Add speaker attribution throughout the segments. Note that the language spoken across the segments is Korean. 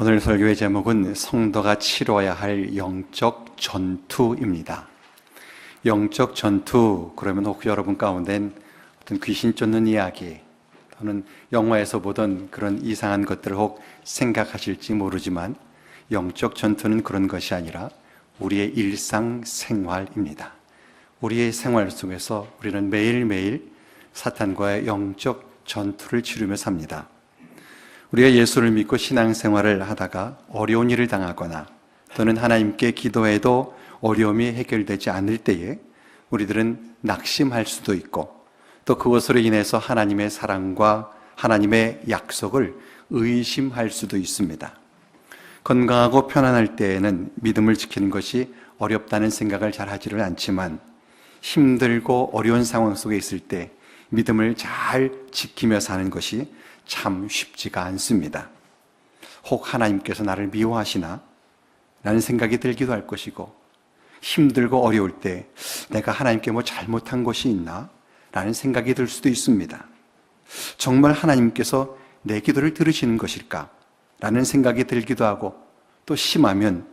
Speaker 1: 오늘 설교의 제목은 성도가 치러야 할 영적 전투입니다. 영적 전투, 그러면 혹 여러분 가운데는 어떤 귀신 쫓는 이야기 또는 영화에서 보던 그런 이상한 것들을 혹 생각하실지 모르지만 영적 전투는 그런 것이 아니라 우리의 일상생활입니다. 우리의 생활 속에서 우리는 매일매일 사탄과의 영적 전투를 치르며 삽니다. 우리가 예수를 믿고 신앙생활을 하다가 어려운 일을 당하거나 또는 하나님께 기도해도 어려움이 해결되지 않을 때에 우리들은 낙심할 수도 있고 또 그것으로 인해서 하나님의 사랑과 하나님의 약속을 의심할 수도 있습니다. 건강하고 편안할 때에는 믿음을 지키는 것이 어렵다는 생각을 잘 하지를 않지만 힘들고 어려운 상황 속에 있을 때 믿음을 잘 지키며 사는 것이 참 쉽지가 않습니다. 혹 하나님께서 나를 미워하시나? 라는 생각이 들기도 할 것이고 힘들고 어려울 때 내가 하나님께 뭐 잘못한 것이 있나? 라는 생각이 들 수도 있습니다. 정말 하나님께서 내 기도를 들으시는 것일까? 라는 생각이 들기도 하고 또 심하면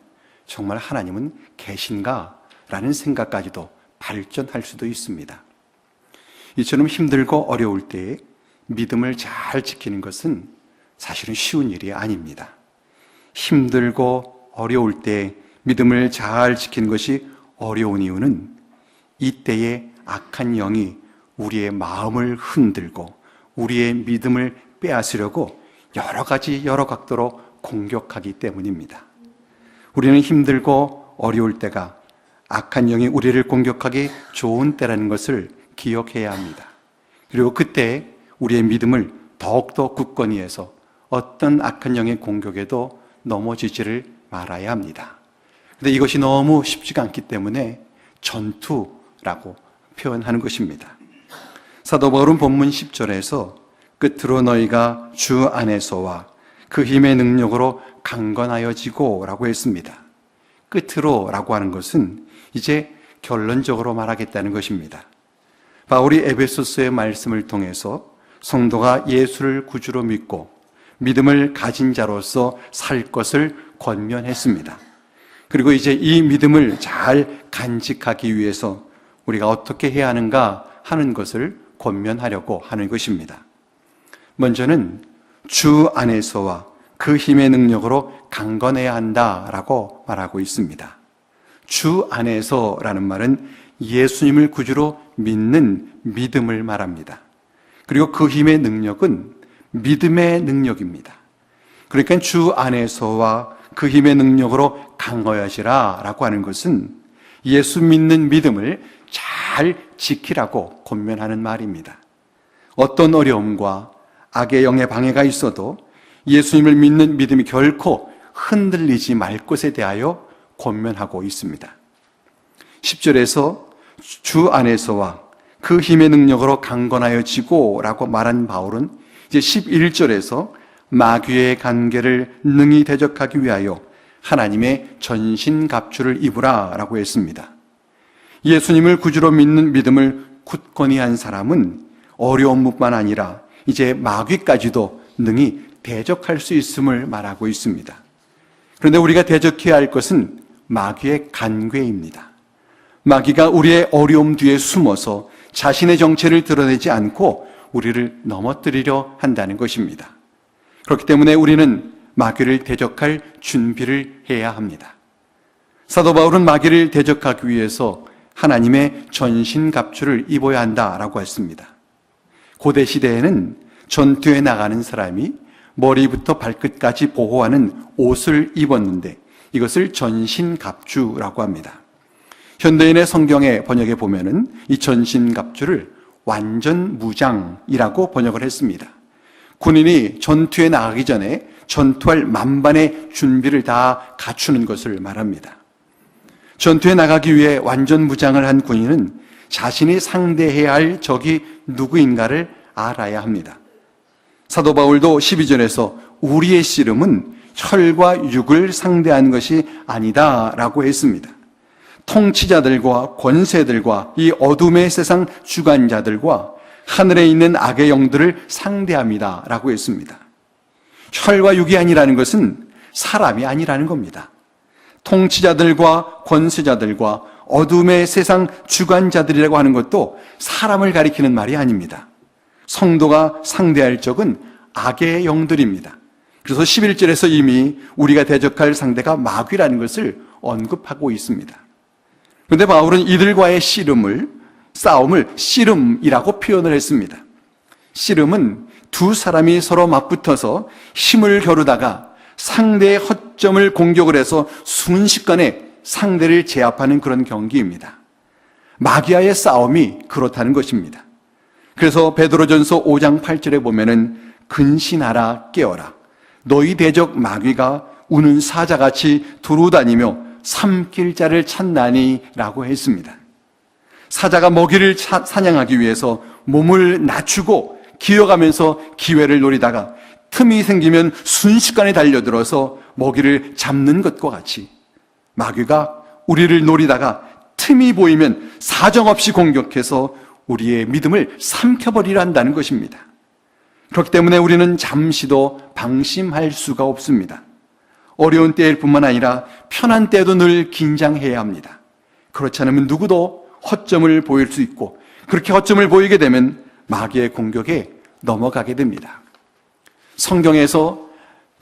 Speaker 1: 정말 하나님은 계신가? 라는 생각까지도 발전할 수도 있습니다. 이처럼 힘들고 어려울 때에 믿음을 잘 지키는 것은 사실은 쉬운 일이 아닙니다. 힘들고 어려울 때 믿음을 잘 지키는 것이 어려운 이유는 이때에 악한 영이 우리의 마음을 흔들고 우리의 믿음을 빼앗으려고 여러 각도로 공격하기 때문입니다. 우리는 힘들고 어려울 때가 악한 영이 우리를 공격하기 좋은 때라는 것을 기억해야 합니다. 그리고 그때 우리의 믿음을 더욱더 굳건히 해서 어떤 악한 영의 공격에도 넘어지지를 말아야 합니다. 그런데 이것이 너무 쉽지가 않기 때문에 전투라고 표현하는 것입니다. 사도 바울은 본문 10절에서 끝으로 너희가 주 안에서와 그 힘의 능력으로 강건하여지고 라고 했습니다. 끝으로 라고 하는 것은 이제 결론적으로 말하겠다는 것입니다. 바울이 에베소서의 말씀을 통해서 성도가 예수를 구주로 믿고 믿음을 가진 자로서 살 것을 권면했습니다. 그리고 이제 이 믿음을 잘 간직하기 위해서 우리가 어떻게 해야 하는가 하는 것을 권면하려고 하는 것입니다. 먼저는 주 안에서와 그 힘의 능력으로 강건해야 한다라고 말하고 있습니다. 주 안에서라는 말은 예수님을 구주로 믿는 믿음을 말합니다. 그리고 그 힘의 능력은 믿음의 능력입니다. 그러니까 주 안에서와 그 힘의 능력으로 강하여지라 라고 하는 것은 예수 믿는 믿음을 잘 지키라고 권면하는 말입니다. 어떤 어려움과 악의 영의 방해가 있어도 예수님을 믿는 믿음이 결코 흔들리지 말 것에 대하여 권면하고 있습니다. 10절에서 주 안에서와 그 힘의 능력으로 강건하여지고 라고 말한 바울은 이제 11절에서 마귀의 관계를 능히 대적하기 위하여 하나님의 전신갑주를 입으라 라고 했습니다. 예수님을 구주로 믿는 믿음을 굳건히 한 사람은 어려움뿐만 아니라 이제 마귀까지도 능히 대적할 수 있음을 말하고 있습니다. 그런데 우리가 대적해야 할 것은 마귀의 관계입니다. 마귀가 우리의 어려움 뒤에 숨어서 자신의 정체를 드러내지 않고 우리를 넘어뜨리려 한다는 것입니다. 그렇기 때문에 우리는 마귀를 대적할 준비를 해야 합니다. 사도 바울은 마귀를 대적하기 위해서 하나님의 전신갑주를 입어야 한다라고 했습니다. 고대 시대에는 전투에 나가는 사람이 머리부터 발끝까지 보호하는 옷을 입었는데 이것을 전신갑주라고 합니다. 현대인의 성경의 번역에 보면은 이 전신갑주를 완전무장이라고 번역을 했습니다. 군인이 전투에 나가기 전에 전투할 만반의 준비를 다 갖추는 것을 말합니다. 전투에 나가기 위해 완전무장을 한 군인은 자신이 상대해야 할 적이 누구인가를 알아야 합니다. 사도 바울도 12절에서 우리의 씨름은 혈과 육을 상대하는 것이 아니다 라고 했습니다. 통치자들과 권세들과 이 어둠의 세상 주관자들과 하늘에 있는 악의 영들을 상대합니다 라고 했습니다. 혈과 육이 아니라는 것은 사람이 아니라는 겁니다. 통치자들과 권세자들과 어둠의 세상 주관자들이라고 하는 것도 사람을 가리키는 말이 아닙니다. 성도가 상대할 적은 악의 영들입니다. 그래서 11절에서 이미 우리가 대적할 상대가 마귀라는 것을 언급하고 있습니다. 그런데 바울은 이들과의 싸움을 씨름이라고 표현을 했습니다. 씨름은 두 사람이 서로 맞붙어서 힘을 겨루다가 상대의 허점을 공격을 해서 순식간에 상대를 제압하는 그런 경기입니다. 마귀와의 싸움이 그렇다는 것입니다. 그래서 베드로전서 5장 8절에 보면은 근신하라 깨어라 너희 대적 마귀가 우는 사자같이 두루다니며 삼킬 자를 찾나니 라고 했습니다. 사자가 먹이를 사냥하기 위해서 몸을 낮추고 기어가면서 기회를 노리다가 틈이 생기면 순식간에 달려들어서 먹이를 잡는 것과 같이 마귀가 우리를 노리다가 틈이 보이면 사정없이 공격해서 우리의 믿음을 삼켜버리려 한다는 것입니다. 그렇기 때문에 우리는 잠시도 방심할 수가 없습니다. 어려운 때일 뿐만 아니라 편한 때도 늘 긴장해야 합니다. 그렇지 않으면 누구도 허점을 보일 수 있고 그렇게 허점을 보이게 되면 마귀의 공격에 넘어가게 됩니다. 성경에서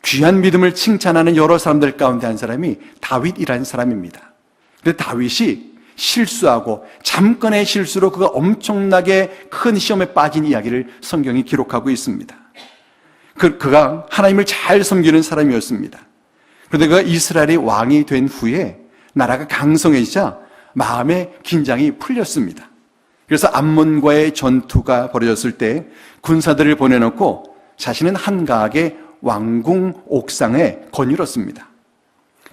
Speaker 1: 귀한 믿음을 칭찬하는 여러 사람들 가운데 한 사람이 다윗이라는 사람입니다. 그런데 다윗이 실수하고 잠깐의 실수로 그가 엄청나게 큰 시험에 빠진 이야기를 성경이 기록하고 있습니다. 그가 하나님을 잘 섬기는 사람이었습니다. 그런데 그가 이스라엘의 왕이 된 후에 나라가 강성해지자 마음의 긴장이 풀렸습니다. 그래서 암몬과의 전투가 벌어졌을 때 군사들을 보내놓고 자신은 한가하게 왕궁 옥상에 거닐었습니다.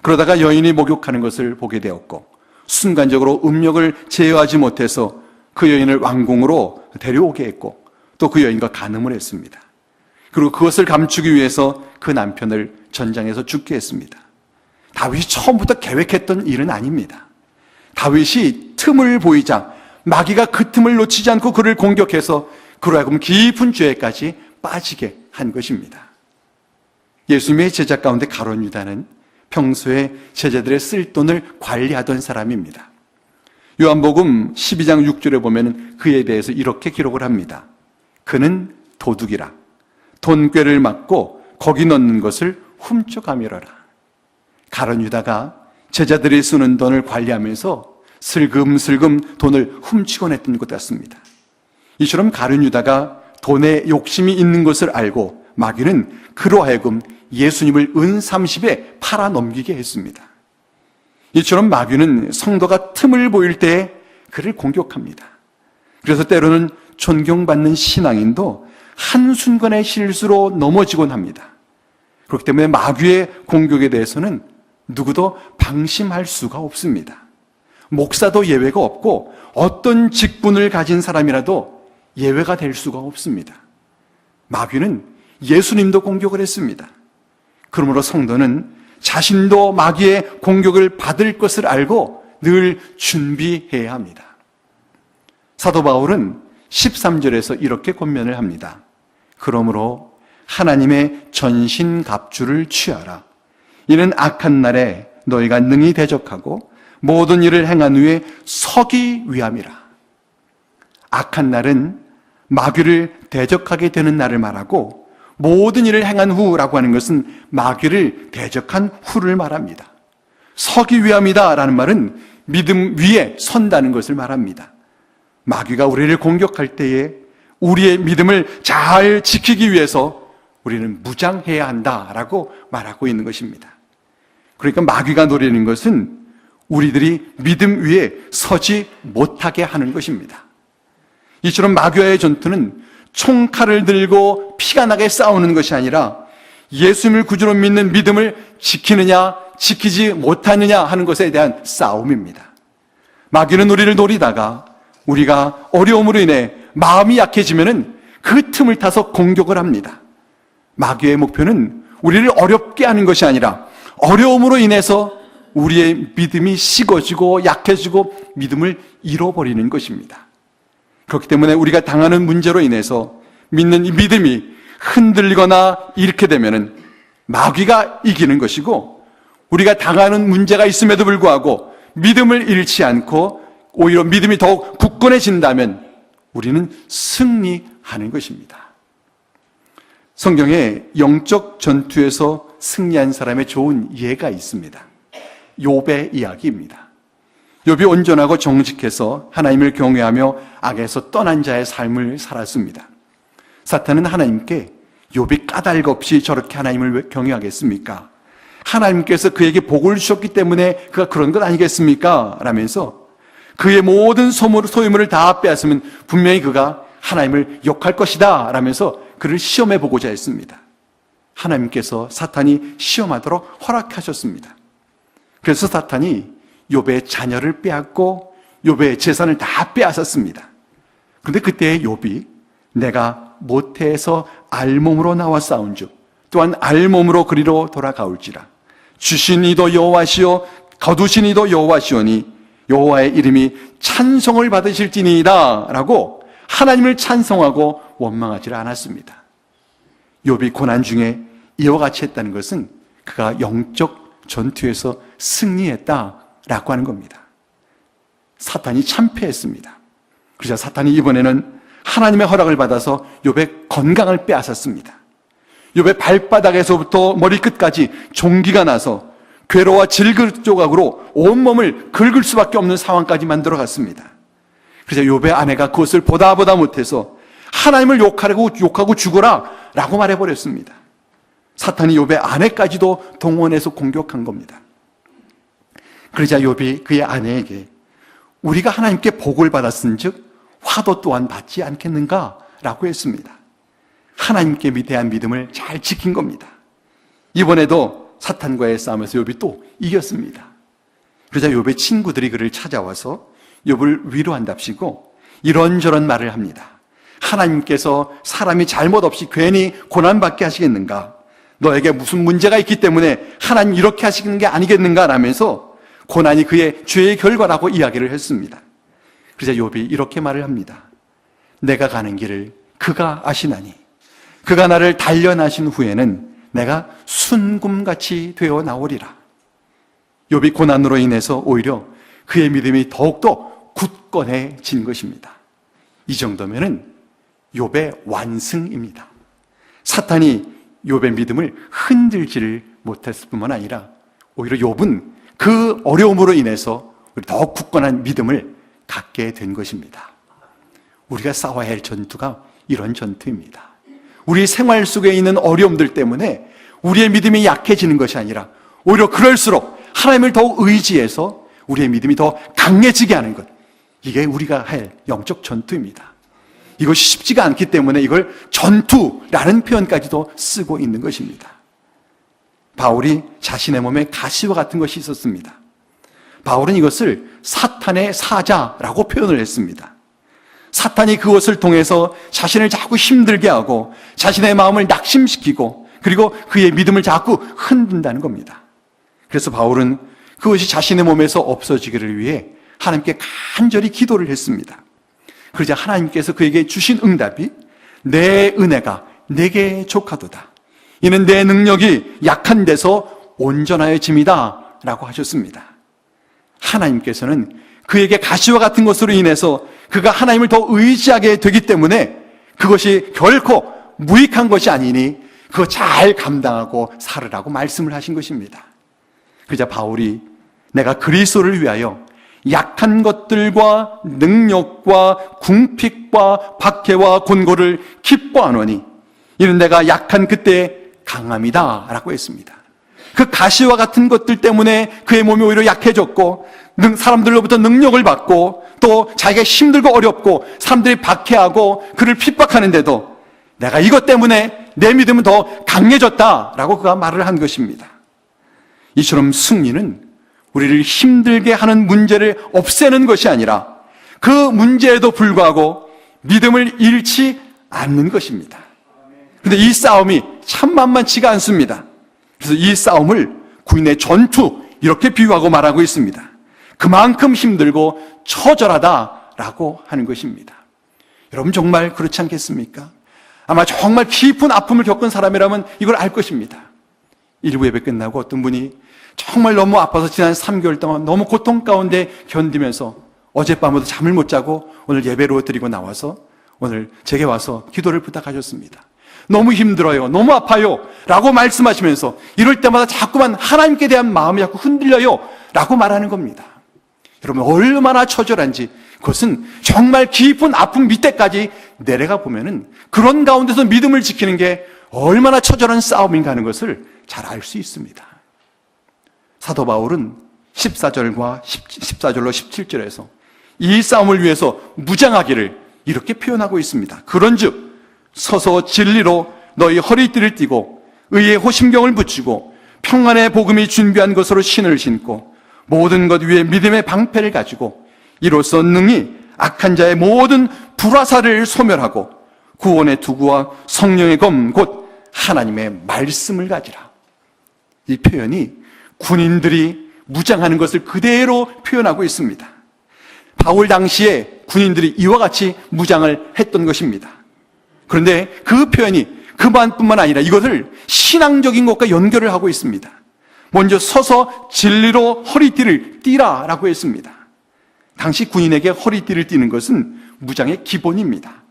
Speaker 1: 그러다가 여인이 목욕하는 것을 보게 되었고 순간적으로 음욕을 제어하지 못해서 그 여인을 왕궁으로 데려오게 했고 또 그 여인과 간음을 했습니다. 그리고 그것을 감추기 위해서 그 남편을 전장에서 죽게 했습니다. 다윗이 처음부터 계획했던 일은 아닙니다. 다윗이 틈을 보이자 마귀가 그 틈을 놓치지 않고 그를 공격해서 그로 하여금 깊은 죄까지 빠지게 한 것입니다. 예수님의 제자 가운데 가룟 유다는 평소에 제자들의 쓸 돈을 관리하던 사람입니다. 요한복음 12장 6절에 보면 그에 대해서 이렇게 기록을 합니다. 그는 도둑이라 돈꾀를 맞고 거기 넣는 것을 훔쳐가밀어라. 가룟 유다가 제자들이 쓰는 돈을 관리하면서 슬금슬금 돈을 훔치곤 했던 것 같습니다. 이처럼 가룟 유다가 돈에 욕심이 있는 것을 알고 마귀는 그로 하여금 예수님을 은 30에 팔아 넘기게 했습니다. 이처럼 마귀는 성도가 틈을 보일 때 그를 공격합니다. 그래서 때로는 존경받는 신앙인도 한순간의 실수로 넘어지곤 합니다. 그렇기 때문에 마귀의 공격에 대해서는 누구도 방심할 수가 없습니다. 목사도 예외가 없고 어떤 직분을 가진 사람이라도 예외가 될 수가 없습니다. 마귀는 예수님도 공격을 했습니다. 그러므로 성도는 자신도 마귀의 공격을 받을 것을 알고 늘 준비해야 합니다. 사도 바울은 13절에서 이렇게 권면을 합니다. 그러므로 하나님의 전신갑주를 취하라. 이는 악한 날에 너희가 능히 대적하고 모든 일을 행한 후에 서기 위함이라. 악한 날은 마귀를 대적하게 되는 날을 말하고 모든 일을 행한 후라고 하는 것은 마귀를 대적한 후를 말합니다. 서기 위함이다 라는 말은 믿음 위에 선다는 것을 말합니다. 마귀가 우리를 공격할 때에 우리의 믿음을 잘 지키기 위해서 우리는 무장해야 한다라고 말하고 있는 것입니다. 그러니까 마귀가 노리는 것은 우리들이 믿음 위에 서지 못하게 하는 것입니다. 이처럼 마귀와의 전투는 총칼을 들고 피가 나게 싸우는 것이 아니라 예수님을 구주로 믿는 믿음을 지키느냐 지키지 못하느냐 하는 것에 대한 싸움입니다. 마귀는 우리를 노리다가 우리가 어려움으로 인해 마음이 약해지면은 그 틈을 타서 공격을 합니다. 마귀의 목표는 우리를 어렵게 하는 것이 아니라 어려움으로 인해서 우리의 믿음이 식어지고 약해지고 믿음을 잃어버리는 것입니다. 그렇기 때문에 우리가 당하는 문제로 인해서 믿는 이 믿음이 흔들리거나 잃게 되면은 마귀가 이기는 것이고, 우리가 당하는 문제가 있음에도 불구하고 믿음을 잃지 않고 오히려 믿음이 더욱 굳건해진다면 우리는 승리하는 것입니다. 성경에 영적 전투에서 승리한 사람의 좋은 예가 있습니다. 욥의 이야기입니다. 욥이 온전하고 정직해서 하나님을 경외하며 악에서 떠난 자의 삶을 살았습니다. 사탄은 하나님께 욥이 까닭 없이 저렇게 하나님을 왜 경외하겠습니까? 하나님께서 그에게 복을 주셨기 때문에 그가 그런 것 아니겠습니까? 라면서 그의 모든 소유물을 다 빼앗으면 분명히 그가 하나님을 욕할 것이다 라면서 그를 시험해 보고자 했습니다. 하나님께서 사탄이 시험하도록 허락하셨습니다. 그래서 사탄이 욥의 자녀를 빼앗고 욥의 재산을 다 빼앗았습니다. 그런데 그때 욥이 내가 모태에서 알몸으로 나와 싸운즉 또한 알몸으로 그리로 돌아가올지라. 주신 이도 여호와시오 거두신 이도 여호와시오니 여호와의 이름이 찬송을 받으실지니이다 라고 하나님을 찬송하고 원망하지 않았습니다. 욥이 고난 중에 이와 같이 했다는 것은 그가 영적 전투에서 승리했다라고 하는 겁니다. 사탄이 참패했습니다. 그래서 사탄이 이번에는 하나님의 허락을 받아서 욥의 건강을 빼앗았습니다. 욥의 발바닥에서부터 머리끝까지 종기가 나서 괴로와 질그 조각으로 온몸을 긁을 수밖에 없는 상황까지 만들어갔습니다. 그래서 욥의 아내가 그것을 보다 못해서 하나님을 욕하고 죽어라 라고 말해버렸습니다. 사탄이 욥의 아내까지도 동원해서 공격한 겁니다. 그러자 욥이 그의 아내에게 우리가 하나님께 복을 받았은즉 화도 또한 받지 않겠는가 라고 했습니다. 하나님께 대한 믿음을 잘 지킨 겁니다. 이번에도 사탄과의 싸움에서 욥이 또 이겼습니다. 그러자 욥의 친구들이 그를 찾아와서 욥을 위로한답시고 이런저런 말을 합니다. 하나님께서 사람이 잘못 없이 괜히 고난받게 하시겠는가? 너에게 무슨 문제가 있기 때문에 하나님 이렇게 하시는 게 아니겠는가? 라면서 고난이 그의 죄의 결과라고 이야기를 했습니다. 그래서 욥이 이렇게 말을 합니다. 내가 가는 길을 그가 아시나니 그가 나를 단련하신 후에는 내가 순금같이 되어 나오리라. 욥이 고난으로 인해서 오히려 그의 믿음이 더욱더 굳건해진 것입니다. 이 정도면은 욥의 완승입니다. 사탄이 욥의 믿음을 흔들지를 못했을 뿐만 아니라 오히려 욥은 그 어려움으로 인해서 더 굳건한 믿음을 갖게 된 것입니다. 우리가 싸워야 할 전투가 이런 전투입니다. 우리 생활 속에 있는 어려움들 때문에 우리의 믿음이 약해지는 것이 아니라 오히려 그럴수록 하나님을 더욱 의지해서 우리의 믿음이 더 강해지게 하는 것, 이게 우리가 할 영적 전투입니다. 이것이 쉽지가 않기 때문에 이걸 전투라는 표현까지도 쓰고 있는 것입니다. 바울이 자신의 몸에 가시와 같은 것이 있었습니다. 바울은 이것을 사탄의 사자라고 표현을 했습니다. 사탄이 그것을 통해서 자신을 자꾸 힘들게 하고 자신의 마음을 낙심시키고 그리고 그의 믿음을 자꾸 흔든다는 겁니다. 그래서 바울은 그것이 자신의 몸에서 없어지기를 위해 하나님께 간절히 기도를 했습니다. 그러자 하나님께서 그에게 주신 응답이 내 은혜가 내게 족하도다. 이는 내 능력이 약한 데서 온전하여짐이다 라고 하셨습니다. 하나님께서는 그에게 가시와 같은 것으로 인해서 그가 하나님을 더 의지하게 되기 때문에 그것이 결코 무익한 것이 아니니 그거 잘 감당하고 살으라고 말씀을 하신 것입니다. 그러자 바울이 내가 그리스도를 위하여 약한 것들과 능력과 궁핍과 박해와 곤고를 기뻐하노니 이는 내가 약한 그때 강함이다 라고 했습니다. 그 가시와 같은 것들 때문에 그의 몸이 오히려 약해졌고 사람들로부터 능력을 받고 또 자기가 힘들고 어렵고 사람들이 박해하고 그를 핍박하는데도 내가 이것 때문에 내 믿음은 더 강해졌다라고 그가 말을 한 것입니다. 이처럼 승리는 우리를 힘들게 하는 문제를 없애는 것이 아니라 그 문제에도 불구하고 믿음을 잃지 않는 것입니다. 그런데 이 싸움이 참 만만치가 않습니다. 그래서 이 싸움을 구인의 전투 이렇게 비유하고 말하고 있습니다. 그만큼 힘들고 처절하다라고 하는 것입니다. 여러분 정말 그렇지 않겠습니까? 아마 정말 깊은 아픔을 겪은 사람이라면 이걸 알 것입니다. 일부 예배 끝나고 어떤 분이 정말 너무 아파서 지난 3개월 동안 너무 고통 가운데 견디면서 어젯밤에도 잠을 못 자고 오늘 예배로 드리고 나와서 오늘 제게 와서 기도를 부탁하셨습니다. 너무 힘들어요, 너무 아파요 라고 말씀하시면서 이럴 때마다 자꾸만 하나님께 대한 마음이 자꾸 흔들려요 라고 말하는 겁니다. 여러분, 얼마나 처절한지, 그것은 정말 깊은 아픔 밑에까지 내려가 보면은 그런 가운데서 믿음을 지키는 게 얼마나 처절한 싸움인가 하는 것을 잘 알 수 있습니다. 사도 바울은 14절로 17절에서 이 싸움을 위해서 무장하기를 이렇게 표현하고 있습니다. 그런즉 서서 진리로 너희 허리띠를 띠고 의의 호심경을 붙이고 평안의 복음이 준비한 것으로 신을 신고 모든 것 위에 믿음의 방패를 가지고 이로써 능히 악한 자의 모든 불화살을 소멸하고 구원의 투구와 성령의 검 곧 하나님의 말씀을 가지라. 이 표현이 군인들이 무장하는 것을 그대로 표현하고 있습니다. 바울 당시에 군인들이 이와 같이 무장을 했던 것입니다. 그런데 그 표현이 그만뿐만 아니라 이것을 신앙적인 것과 연결을 하고 있습니다. 먼저 서서 진리로 허리띠를 띠라 라고 했습니다. 당시 군인에게 허리띠를 띠는 것은 무장의 기본입니다.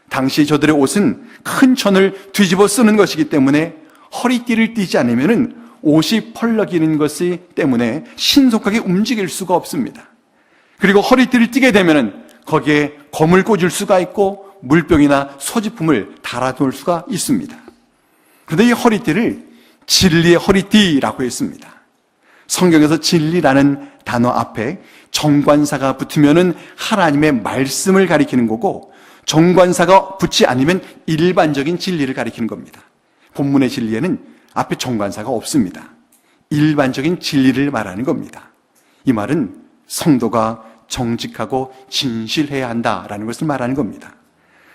Speaker 1: 당시 저들의 옷은 큰 천을 뒤집어 쓰는 것이기 때문에 허리띠를 띠지 않으면 옷이 펄럭이는 것이 때문에 신속하게 움직일 수가 없습니다. 그리고 허리띠를 띠게 되면 거기에 검을 꽂을 수가 있고 물병이나 소지품을 달아둘 수가 있습니다. 그런데 이 허리띠를 진리의 허리띠라고 했습니다. 성경에서 진리라는 단어 앞에 정관사가 붙으면은 하나님의 말씀을 가리키는 거고, 정관사가 붙지 않으면 일반적인 진리를 가리키는 겁니다. 본문의 진리에는 앞에 정관사가 없습니다. 일반적인 진리를 말하는 겁니다. 이 말은 성도가 정직하고 진실해야 한다라는 것을 말하는 겁니다.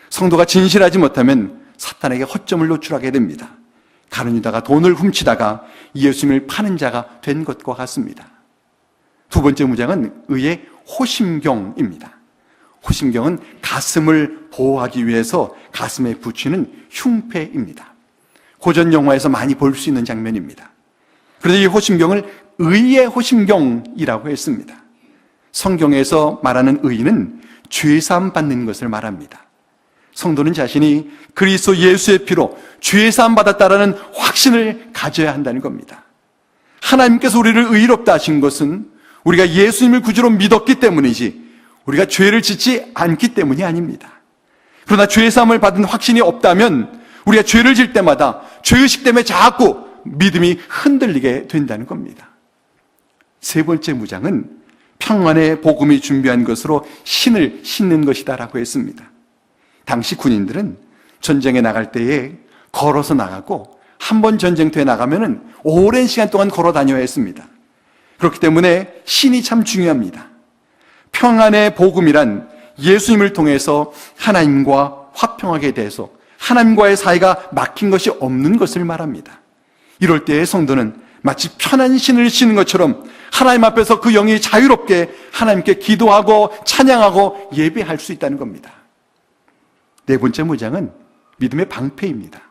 Speaker 1: 성도가 진실하지 못하면 사탄에게 허점을 노출하게 됩니다. 가룟 유다가 돈을 훔치다가 예수님을 파는 자가 된 것과 같습니다. 두 번째 무장은 의의 호심경입니다. 호심경은 가슴을 보호하기 위해서 가슴에 붙이는 흉패입니다. 고전 영화에서 많이 볼 수 있는 장면입니다. 그런데 이 호심경을 의의 호심경이라고 했습니다. 성경에서 말하는 의는 죄사함 받는 것을 말합니다. 성도는 자신이 그리스도 예수의 피로 죄사함 받았다라는 확신을 가져야 한다는 겁니다. 하나님께서 우리를 의롭다 하신 것은 우리가 예수님을 구주로 믿었기 때문이지 우리가 죄를 짓지 않기 때문이 아닙니다. 그러나 죄사함을 받은 확신이 없다면 우리가 죄를 질 때마다 죄의식 때문에 자꾸 믿음이 흔들리게 된다는 겁니다. 세 번째 무장은 평안의 복음이 준비한 것으로 신을 신는 것이다라고 했습니다. 당시 군인들은 전쟁에 나갈 때에 걸어서 나가고 한 번 전쟁터에 나가면은 오랜 시간 동안 걸어 다녀야 했습니다. 그렇기 때문에 신이 참 중요합니다. 평안의 복음이란 예수님을 통해서 하나님과 화평하게 돼서 하나님과의 사이가 막힌 것이 없는 것을 말합니다. 이럴 때의 성도는 마치 편한 신을 신는 것처럼 하나님 앞에서 그 영이 자유롭게 하나님께 기도하고 찬양하고 예배할 수 있다는 겁니다. 네 번째 무장은 믿음의 방패입니다.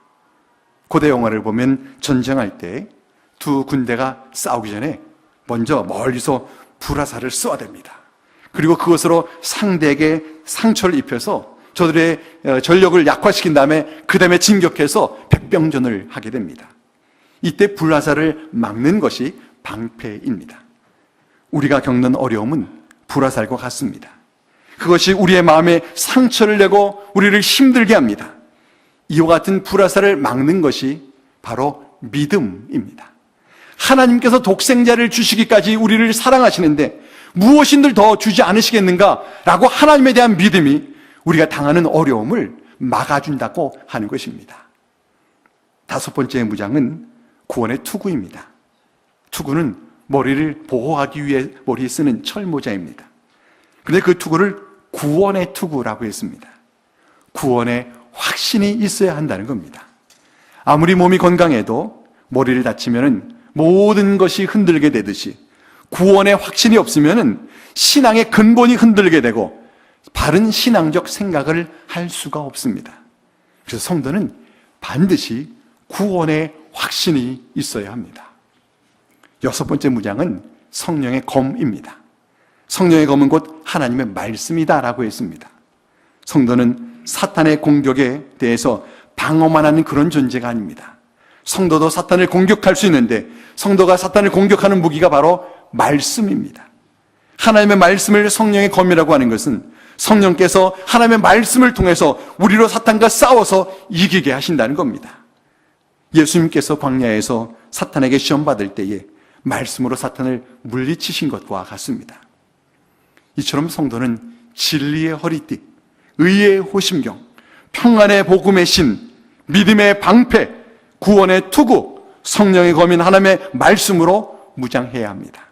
Speaker 1: 고대 영화를 보면 전쟁할 때 두 군대가 싸우기 전에 먼저 멀리서 불화살을 쏘아댑니다. 그리고 그것으로 상대에게 상처를 입혀서 저들의 전력을 약화시킨 다음에 그 다음에 진격해서 백병전을 하게 됩니다. 이때 불화살을 막는 것이 방패입니다. 우리가 겪는 어려움은 불화살과 같습니다. 그것이 우리의 마음에 상처를 내고 우리를 힘들게 합니다. 이와 같은 불화살을 막는 것이 바로 믿음입니다. 하나님께서 독생자를 주시기까지 우리를 사랑하시는데 무엇인들 더 주지 않으시겠는가? 라고 하나님에 대한 믿음이 우리가 당하는 어려움을 막아준다고 하는 것입니다. 다섯 번째 무장은 구원의 투구입니다. 투구는 머리를 보호하기 위해 머리에 쓰는 철모자입니다. 그런데 그 투구를 구원의 투구라고 했습니다. 구원의 확신이 있어야 한다는 겁니다. 아무리 몸이 건강해도 머리를 다치면 모든 것이 흔들게 되듯이 구원의 확신이 없으면 신앙의 근본이 흔들게 되고 바른 신앙적 생각을 할 수가 없습니다. 그래서 성도는 반드시 구원의 확신 확신이 있어야 합니다. 여섯 번째 무장은 성령의 검입니다. 성령의 검은 곧 하나님의 말씀이다라고 했습니다. 성도는 사탄의 공격에 대해서 방어만 하는 그런 존재가 아닙니다. 성도도 사탄을 공격할 수 있는데 성도가 사탄을 공격하는 무기가 바로 말씀입니다. 하나님의 말씀을 성령의 검이라고 하는 것은 성령께서 하나님의 말씀을 통해서 우리로 사탄과 싸워서 이기게 하신다는 겁니다. 예수님께서 광야에서 사탄에게 시험받을 때에 말씀으로 사탄을 물리치신 것과 같습니다. 이처럼 성도는 진리의 허리띠, 의의 호심경, 평안의 복음의 신, 믿음의 방패, 구원의 투구, 성령의 검인 하나님의 말씀으로 무장해야 합니다.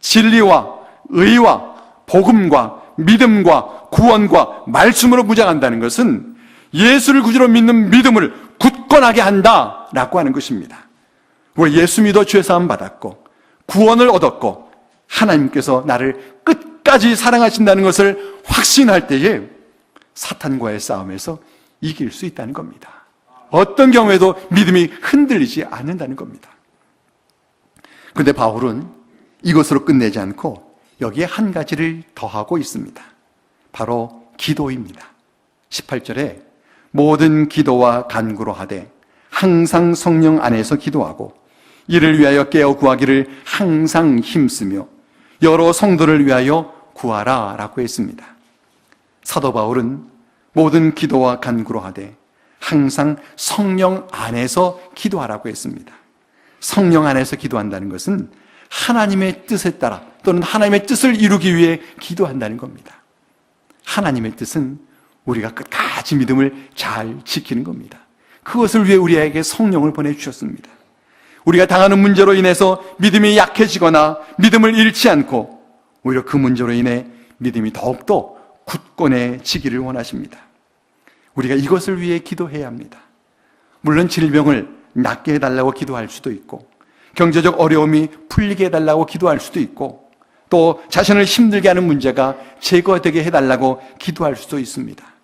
Speaker 1: 진리와 의와 복음과 믿음과 구원과 말씀으로 무장한다는 것은 예수를 구주로 믿는 믿음을 굳건하게 한다라고 하는 것입니다. 왜 예수 믿어 죄 사함 받았고 구원을 얻었고 하나님께서 나를 끝까지 사랑하신다는 것을 확신할 때에 사탄과의 싸움에서 이길 수 있다는 겁니다. 어떤 경우에도 믿음이 흔들리지 않는다는 겁니다. 그런데 바울은 이것으로 끝내지 않고 여기에 한 가지를 더하고 있습니다. 바로 기도입니다. 18절에 모든 기도와 간구로 하되 항상 성령 안에서 기도하고 이를 위하여 깨어 구하기를 항상 힘쓰며 여러 성도를 위하여 구하라 라고 했습니다. 사도 바울은 모든 기도와 간구로 하되 항상 성령 안에서 기도하라고 했습니다. 성령 안에서 기도한다는 것은 하나님의 뜻에 따라 또는 하나님의 뜻을 이루기 위해 기도한다는 겁니다. 하나님의 뜻은 우리가 끝까지 믿음을 잘 지키는 겁니다. 그것을 위해 우리에게 성령을 보내주셨습니다. 우리가 당하는 문제로 인해서 믿음이 약해지거나 믿음을 잃지 않고 오히려 그 문제로 인해 믿음이 더욱더 굳건해지기를 원하십니다. 우리가 이것을 위해 기도해야 합니다. 물론 질병을 낫게 해달라고 기도할 수도 있고 경제적 어려움이 풀리게 해달라고 기도할 수도 있고 또 자신을 힘들게 하는 문제가 제거되게 해달라고 기도할 수도 있습니다.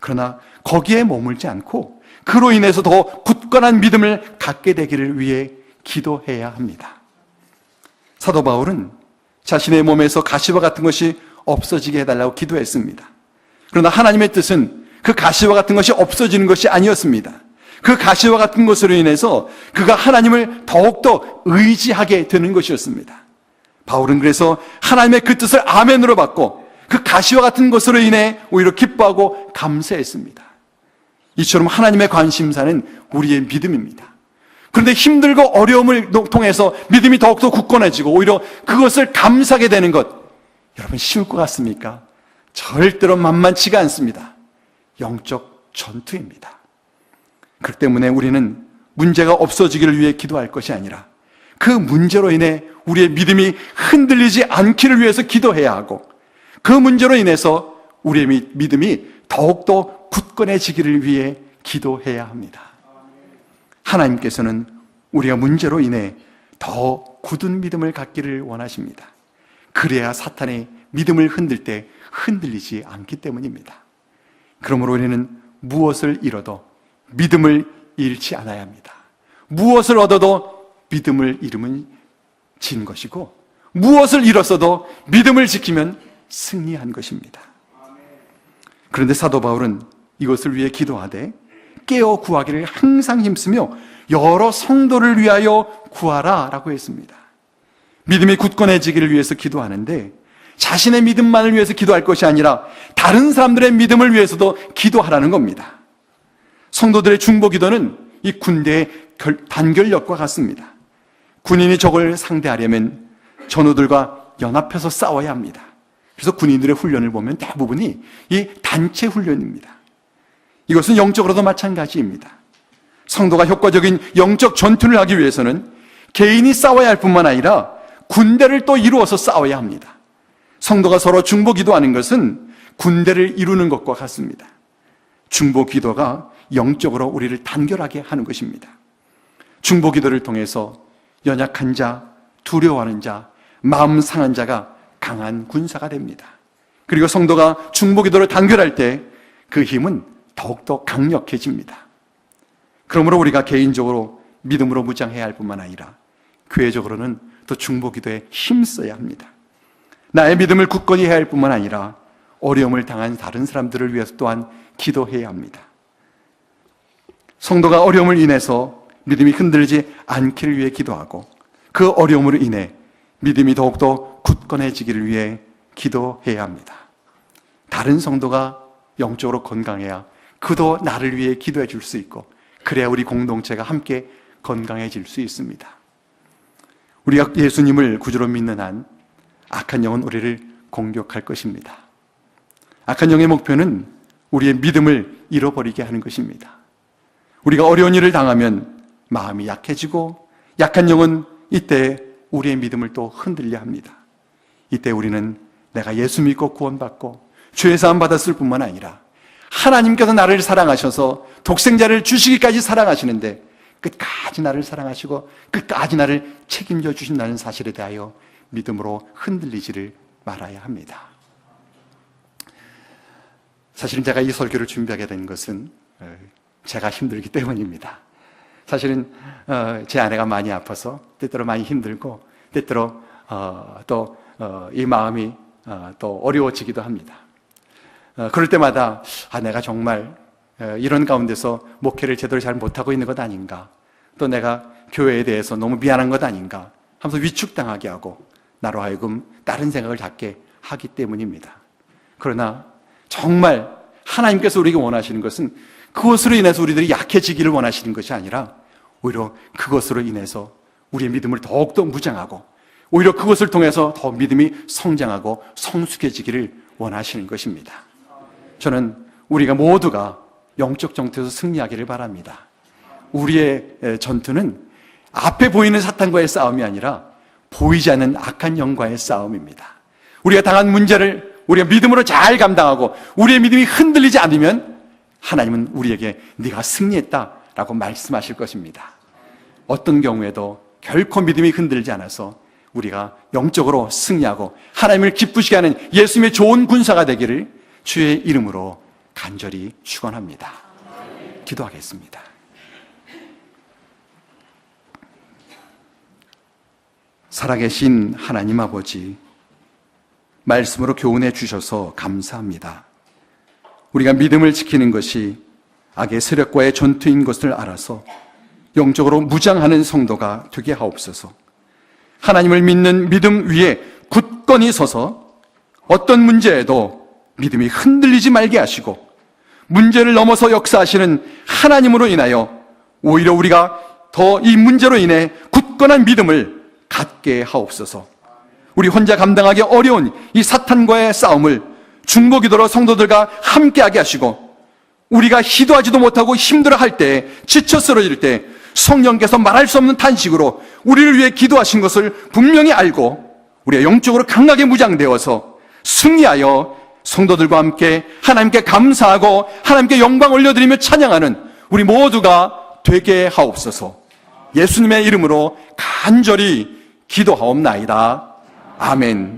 Speaker 1: 그러나 거기에 머물지 않고 그로 인해서 더 굳건한 믿음을 갖게 되기를 위해 기도해야 합니다. 사도 바울은 자신의 몸에서 가시와 같은 것이 없어지게 해달라고 기도했습니다. 그러나 하나님의 뜻은 그 가시와 같은 것이 없어지는 것이 아니었습니다. 그 가시와 같은 것으로 인해서 그가 하나님을 더욱더 의지하게 되는 것이었습니다. 바울은 그래서 하나님의 그 뜻을 아멘으로 받고 그 가시와 같은 것으로 인해 오히려 기뻐하고 감사했습니다. 이처럼 하나님의 관심사는 우리의 믿음입니다. 그런데 힘들고 어려움을 통해서 믿음이 더욱더 굳건해지고 오히려 그것을 감사하게 되는 것, 여러분 쉬울 것 같습니까? 절대로 만만치가 않습니다. 영적 전투입니다. 그렇기 때문에 우리는 문제가 없어지기를 위해 기도할 것이 아니라 그 문제로 인해 우리의 믿음이 흔들리지 않기를 위해서 기도해야 하고 그 문제로 인해서 우리의 믿음이 더욱더 굳건해지기를 위해 기도해야 합니다. 하나님께서는 우리가 문제로 인해 더 굳은 믿음을 갖기를 원하십니다. 그래야 사탄의 믿음을 흔들 때 흔들리지 않기 때문입니다. 그러므로 우리는 무엇을 잃어도 믿음을 잃지 않아야 합니다. 무엇을 얻어도 믿음을 잃으면 진 것이고 무엇을 잃었어도 믿음을 지키면 승리한 것입니다. 그런데 사도 바울은 이것을 위해 기도하되 깨어 구하기를 항상 힘쓰며 여러 성도를 위하여 구하라 라고 했습니다. 믿음이 굳건해지기를 위해서 기도하는데 자신의 믿음만을 위해서 기도할 것이 아니라 다른 사람들의 믿음을 위해서도 기도하라는 겁니다. 성도들의 중보기도는 이 군대의 단결력과 같습니다. 군인이 적을 상대하려면 전우들과 연합해서 싸워야 합니다. 그래서 군인들의 훈련을 보면 대부분이 이 단체 훈련입니다. 이것은 영적으로도 마찬가지입니다. 성도가 효과적인 영적 전투를 하기 위해서는 개인이 싸워야 할 뿐만 아니라 군대를 또 이루어서 싸워야 합니다. 성도가 서로 중보기도하는 것은 군대를 이루는 것과 같습니다. 중보기도가 영적으로 우리를 단결하게 하는 것입니다. 중보기도를 통해서 연약한 자, 두려워하는 자, 마음 상한 자가 강한 군사가 됩니다. 그리고 성도가 중보기도를 단결할 때 그 힘은 더욱더 강력해집니다. 그러므로 우리가 개인적으로 믿음으로 무장해야 할 뿐만 아니라 교회적으로는 또 중보기도에 힘써야 합니다. 나의 믿음을 굳건히 해야 할 뿐만 아니라 어려움을 당한 다른 사람들을 위해서 또한 기도해야 합니다. 성도가 어려움을 인해서 믿음이 흔들리지 않기를 위해 기도하고 그 어려움으로 인해 믿음이 더욱더 굳건해지기를 위해 기도해야 합니다. 다른 성도가 영적으로 건강해야 그도 나를 위해 기도해 줄 수 있고 그래야 우리 공동체가 함께 건강해질 수 있습니다. 우리가 예수님을 구주로 믿는 한 악한 영은 우리를 공격할 것입니다. 악한 영의 목표는 우리의 믿음을 잃어버리게 하는 것입니다. 우리가 어려운 일을 당하면 마음이 약해지고 약한 영은 이때 우리의 믿음을 또 흔들려 합니다. 이때 우리는 내가 예수 믿고 구원받고 죄 사함 받았을 뿐만 아니라 하나님께서 나를 사랑하셔서 독생자를 주시기까지 사랑하시는데 끝까지 나를 사랑하시고 끝까지 나를 책임져 주신다는 사실에 대하여 믿음으로 흔들리지를 말아야 합니다. 사실은 제가 이 설교를 준비하게 된 것은 제가 힘들기 때문입니다. 사실은 제 아내가 많이 아파서 때때로 많이 힘들고 때때로 또 이 마음이 또 어려워지기도 합니다. 그럴 때마다 내가 정말 이런 가운데서 목회를 제대로 잘 못하고 있는 것 아닌가, 또 내가 교회에 대해서 너무 미안한 것 아닌가 하면서 위축당하게 하고 나로 하여금 다른 생각을 갖게 하기 때문입니다. 그러나 정말 하나님께서 우리에게 원하시는 것은 그것으로 인해서 우리들이 약해지기를 원하시는 것이 아니라 오히려 그것으로 인해서 우리의 믿음을 더욱더 무장하고 오히려 그것을 통해서 더 믿음이 성장하고 성숙해지기를 원하시는 것입니다. 저는 우리가 모두가 영적 전투에서 승리하기를 바랍니다. 우리의 전투는 앞에 보이는 사탄과의 싸움이 아니라 보이지 않는 악한 영과의 싸움입니다. 우리가 당한 문제를 우리가 믿음으로 잘 감당하고 우리의 믿음이 흔들리지 않으면 하나님은 우리에게 네가 승리했다라고 말씀하실 것입니다. 어떤 경우에도 결코 믿음이 흔들리지 않아서 우리가 영적으로 승리하고 하나님을 기쁘시게 하는 예수님의 좋은 군사가 되기를 주의 이름으로 간절히 축원합니다. 기도하겠습니다. 살아계신 하나님 아버지, 말씀으로 교훈해 주셔서 감사합니다. 우리가 믿음을 지키는 것이 악의 세력과의 전투인 것을 알아서 영적으로 무장하는 성도가 되게 하옵소서. 하나님을 믿는 믿음 위에 굳건히 서서 어떤 문제에도 믿음이 흔들리지 말게 하시고 문제를 넘어서 역사하시는 하나님으로 인하여 오히려 우리가 더 이 문제로 인해 굳건한 믿음을 갖게 하옵소서. 우리 혼자 감당하기 어려운 이 사탄과의 싸움을 중보기도로 성도들과 함께하게 하시고 우리가 기도하지도 못하고 힘들어할 때, 지쳐 쓰러질 때 성령께서 말할 수 없는 탄식으로 우리를 위해 기도하신 것을 분명히 알고 우리가 영적으로 강하게 무장되어서 승리하여 성도들과 함께 하나님께 감사하고 하나님께 영광 올려드리며 찬양하는 우리 모두가 되게 하옵소서. 예수님의 이름으로 간절히 기도하옵나이다. 아멘.